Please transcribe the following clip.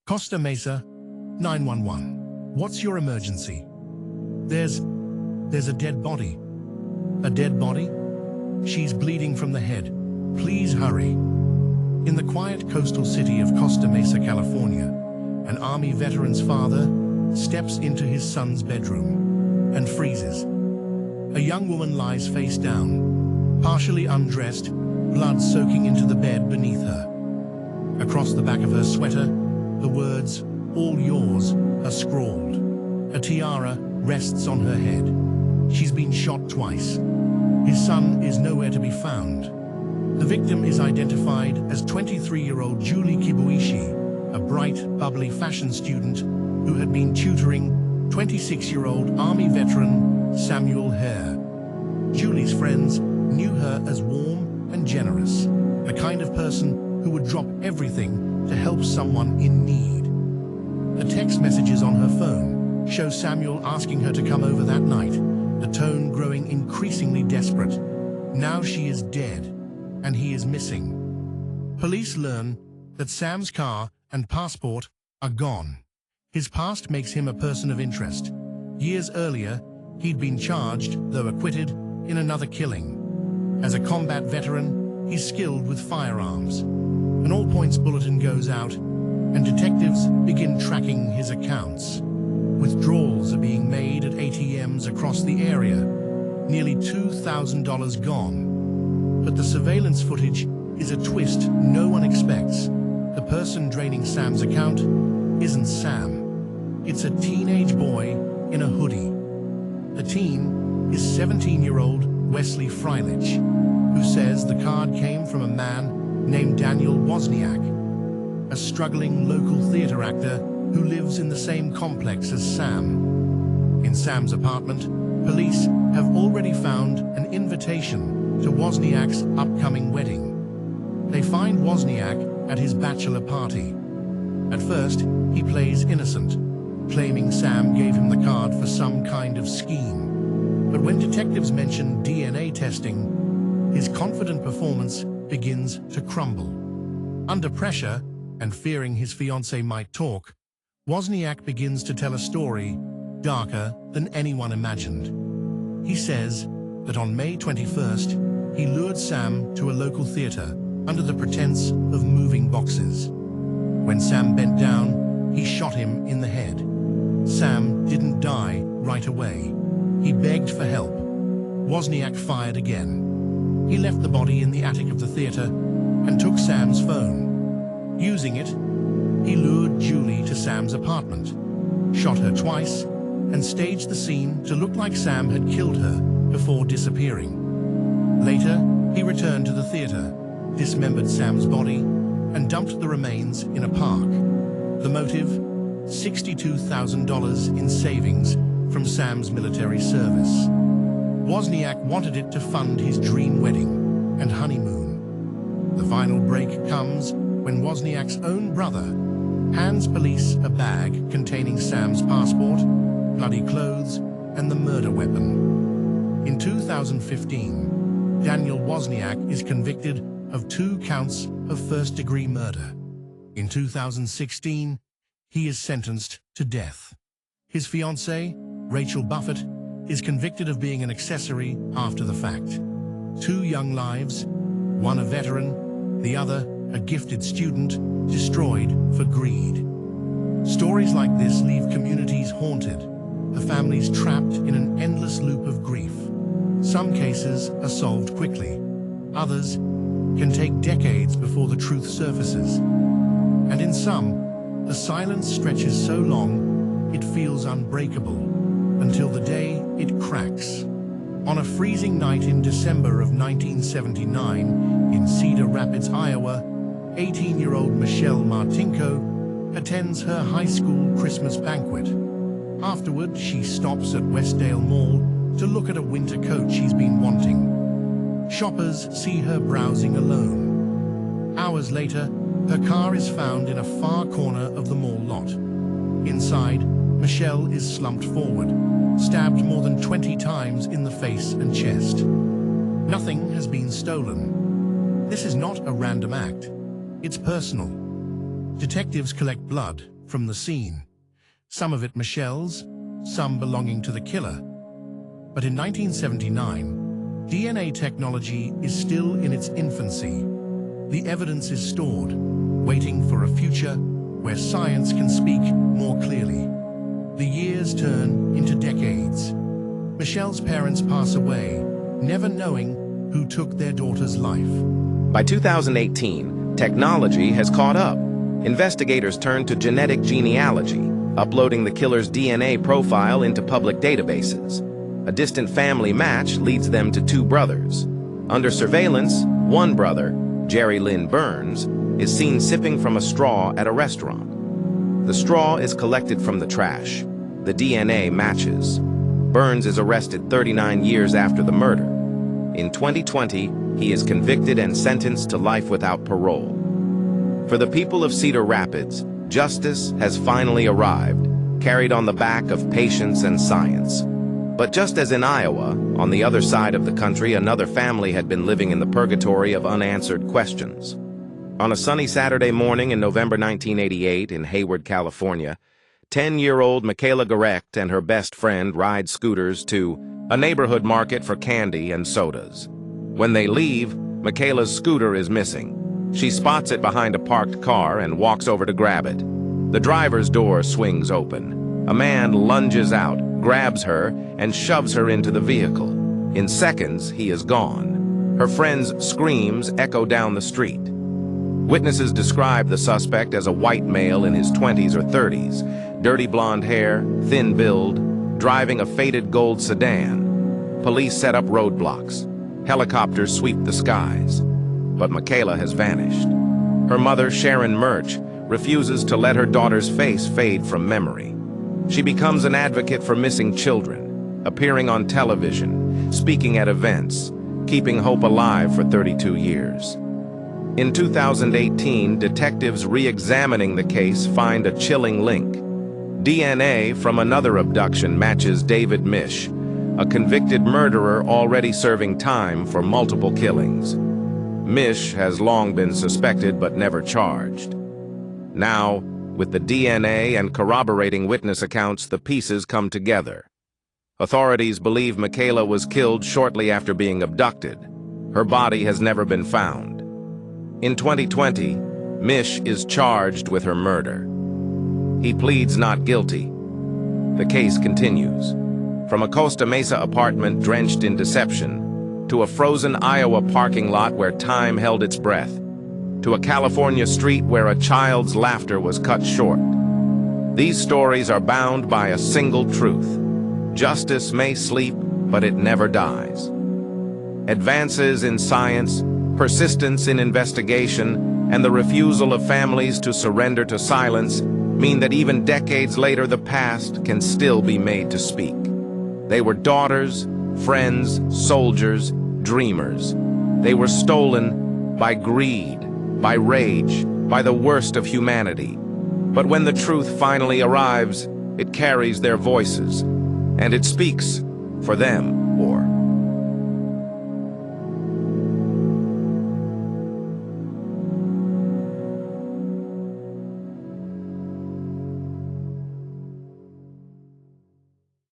Costa Mesa, 911. What's your emergency? There's a dead body. A dead body? She's bleeding from the head. Please hurry. In the quiet coastal city of Costa Mesa, California, an Army veteran's father steps into his son's bedroom and freezes. A young woman lies face down, partially undressed, blood soaking into the bed beneath her. Across the back of her sweater, the words, "All yours," are scrawled. A tiara rests on her head. She's been shot twice. His son is nowhere to be found. The victim is identified as 23-year-old Julie Kibuishi, a bright, bubbly fashion student who had been tutoring 26-year-old Army veteran Samuel Hare. Julie's friends knew her as warm and generous, the kind of person who would drop everything to help someone in need. The text messages on her phone show Samuel asking her to come over that night, the tone growing increasingly desperate. Now she is dead, and he is missing. Police learn that Sam's car and passport are gone. His past makes him a person of interest. Years earlier, he'd been charged, though acquitted, in another killing. As a combat veteran, he's skilled with firearms. An all-points bulletin goes out, and detectives begin tracking his accounts. Withdrawals are being made at ATMs across the area, nearly $2,000 gone. But the surveillance footage is a twist no one expects. The person draining Sam's account isn't Sam. It's a teenage boy in a hoodie. The teen is 17-year-old Wesley Freilich, who says the card came from a man named Daniel Wozniak, a struggling local theater actor who lives in the same complex as Sam. In Sam's apartment, police have already found an invitation to Wozniak's upcoming wedding. They find Wozniak at his bachelor party. At first, he plays innocent, claiming Sam gave him the card for some kind of scheme. But when detectives mention DNA testing, his confident performance begins to crumble. Under pressure, and fearing his fiancée might talk, Wozniak begins to tell a story darker than anyone imagined. He says that on May 21st, he lured Sam to a local theater under the pretense of moving boxes. When Sam bent down, he shot him in the head. Sam didn't die right away. He begged for help. Wozniak fired again. He left the body in the attic of the theater and took Sam's phone. Using it, he lured Julie to Sam's apartment, shot her twice, and staged the scene to look like Sam had killed her before disappearing. Later, he returned to the theater, dismembered Sam's body, and dumped the remains in a park. The motive? $62,000 in savings from Sam's military service. Wozniak wanted it to fund his dream wedding and honeymoon. The final break comes when Wozniak's own brother hands police a bag containing Sam's passport, bloody clothes, and the murder weapon. In 2015, Daniel Wozniak is convicted of 2 counts of first-degree murder. In 2016, he is sentenced to death. His fiancée, Rachel Buffett, is convicted of being an accessory after the fact. 2 young lives, one a veteran, the other a gifted student, destroyed for greed. Stories like this leave communities haunted, the families trapped in an endless loop of grief. Some cases are solved quickly. Others can take decades before the truth surfaces. And in some, the silence stretches so long it feels unbreakable, until the day it cracks. On a freezing night in December of 1979 in Cedar Rapids, Iowa, 18-year-old Michelle Martinko attends her high school Christmas banquet. Afterward, she stops at Westdale Mall to look at a winter coat she's been wanting. Shoppers see her browsing alone. Hours later, her car is found in a far corner of the mall lot. Inside, Michelle is slumped forward, stabbed more than 20 times in the face and chest. Nothing has been stolen. This is not a random act. It's personal. Detectives collect blood from the scene. Some of it Michelle's, some belonging to the killer. But in 1979, DNA technology is still in its infancy. The evidence is stored, waiting for a future where science can speak more clearly. The years turn into decades. Michelle's parents pass away, never knowing who took their daughter's life. By 2018, technology has caught up. Investigators turn to genetic genealogy, uploading the killer's DNA profile into public databases. A distant family match leads them to two brothers. Under surveillance, one brother, Jerry Lynn Burns, is seen sipping from a straw at a restaurant. The straw is collected from the trash. The DNA matches. Burns is arrested 39 years after the murder. In 2020, he is convicted and sentenced to life without parole. For the people of Cedar Rapids, justice has finally arrived, carried on the back of patience and science. But just as in Iowa, on the other side of the country, another family had been living in the purgatory of unanswered questions. On a sunny Saturday morning in November 1988 in Hayward, California, 10-year-old Michaela Garecht and her best friend ride scooters to a neighborhood market for candy and sodas. When they leave, Michaela's scooter is missing. She spots it behind a parked car and walks over to grab it. The driver's door swings open. A man lunges out, grabs her, and shoves her into the vehicle. In seconds, he is gone. Her friend's screams echo down the street. Witnesses describe the suspect as a white male in his 20s or 30s, dirty blonde hair, thin build, driving a faded gold sedan. Police set up roadblocks. Helicopters sweep the skies. But Michaela has vanished. Her mother, Sharon Murch, refuses to let her daughter's face fade from memory. She becomes an advocate for missing children, appearing on television, speaking at events, keeping hope alive for 32 years. In 2018, detectives re-examining the case find a chilling link. DNA from another abduction matches David Misch, a convicted murderer already serving time for multiple killings. Misch has long been suspected but never charged. Now, with the DNA and corroborating witness accounts, the pieces come together. Authorities believe Michaela was killed shortly after being abducted. Her body has never been found. In 2020, Misch is charged with her murder. He pleads not guilty. The case continues. From a Costa Mesa apartment drenched in deception, to a frozen Iowa parking lot where time held its breath, to a California street where a child's laughter was cut short. These stories are bound by a single truth. Justice may sleep, but it never dies. Advances in science, persistence in investigation, and the refusal of families to surrender to silence mean that even decades later the past can still be made to speak. They were daughters, friends, soldiers, dreamers. They were stolen by greed, by rage, by the worst of humanity. But when the truth finally arrives, it carries their voices, and it speaks for them.